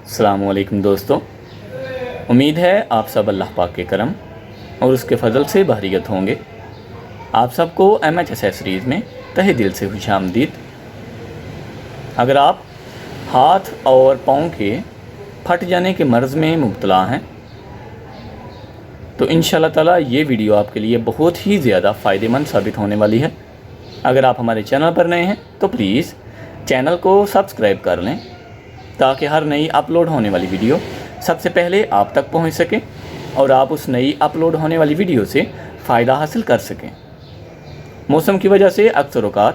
السلام علیکم دوستو، امید ہے آپ سب اللہ پاک کے کرم اور اس کے فضل سے بحریت ہوں گے۔ آپ سب کو MH ایسیسریز میں تہہ دل سے خوش آمدید۔ اگر آپ ہاتھ اور پاؤں کے پھٹ جانے کے مرض میں مبتلا ہیں تو انشاءاللہ تعالیٰ یہ ویڈیو آپ کے لیے بہت ہی زیادہ فائدہ مند ثابت ہونے والی ہے۔ اگر آپ ہمارے چینل پر نئے ہیں تو پلیز چینل کو سبسکرائب کر لیں تاکہ ہر نئی اپلوڈ ہونے والی ویڈیو سب سے پہلے آپ تک پہنچ سکے اور آپ اس نئی اپلوڈ ہونے والی ویڈیو سے فائدہ حاصل کر سکیں۔ موسم کی وجہ سے اکثر اوقات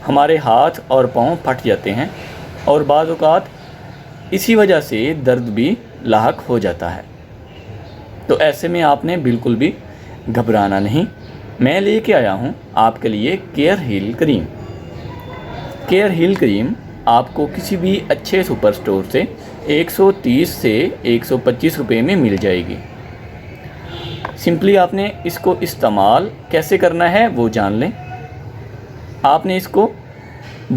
ہمارے ہاتھ اور پاؤں پھٹ جاتے ہیں اور بعض اوقات اسی وجہ سے درد بھی لاحق ہو جاتا ہے، تو ایسے میں آپ نے بالکل بھی گھبرانا نہیں۔ میں لے کے آیا ہوں آپ کے لیے کیئر ہیل کریم۔ کیئر ہیل کریم آپ کو کسی بھی اچھے سپر سٹور سے 130 سے 125 روپے میں مل جائے گی۔ سمپلی آپ نے اس کو استعمال کیسے کرنا ہے وہ جان لیں۔ آپ نے اس کو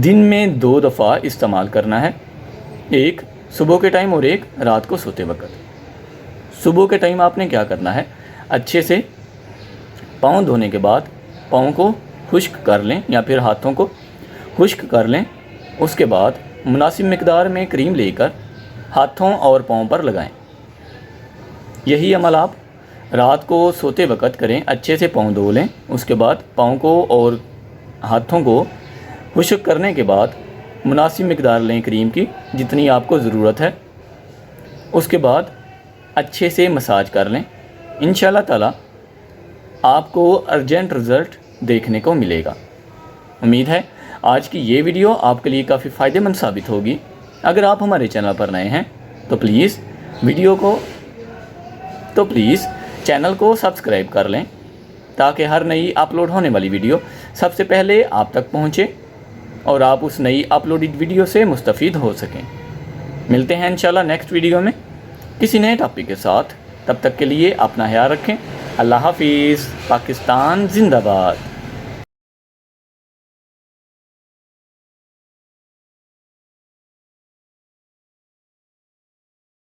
دن میں 2 دفعہ استعمال کرنا ہے، ایک صبح کے ٹائم اور ایک رات کو سوتے وقت۔ صبح کے ٹائم آپ نے کیا کرنا ہے، اچھے سے پاؤں دھونے کے بعد پاؤں کو خشک کر لیں یا پھر ہاتھوں کو خشک کر لیں۔ اس کے بعد مناسب مقدار میں کریم لے کر ہاتھوں اور پاؤں پر لگائیں۔ یہی عمل آپ رات کو سوتے وقت کریں، اچھے سے پاؤں دھو لیں۔ اس کے بعد پاؤں کو اور ہاتھوں کو خشک کرنے کے بعد مناسب مقدار لیں کریم کی، جتنی آپ کو ضرورت ہے۔ اس کے بعد اچھے سے مساج کر لیں۔ انشاءاللہ تعالیٰ آپ کو ارجنٹ رزلٹ دیکھنے کو ملے گا۔ امید ہے آج کی یہ ویڈیو آپ کے لیے کافی فائدہ مند ثابت ہوگی۔ اگر آپ ہمارے چینل پر نئے ہیں تو پلیز چینل کو سبسکرائب کر لیں تاکہ ہر نئی اپلوڈ ہونے والی ویڈیو سب سے پہلے آپ تک پہنچے اور آپ اس نئی اپلوڈڈ ویڈیو سے مستفید ہو سکیں۔ ملتے ہیں انشاءاللہ نیکسٹ ویڈیو میں کسی نئے ٹاپک کے ساتھ۔ تب تک کے لیے اپنا خیال رکھیں۔ اللہ حافظ۔ پاکستان زندہ باد۔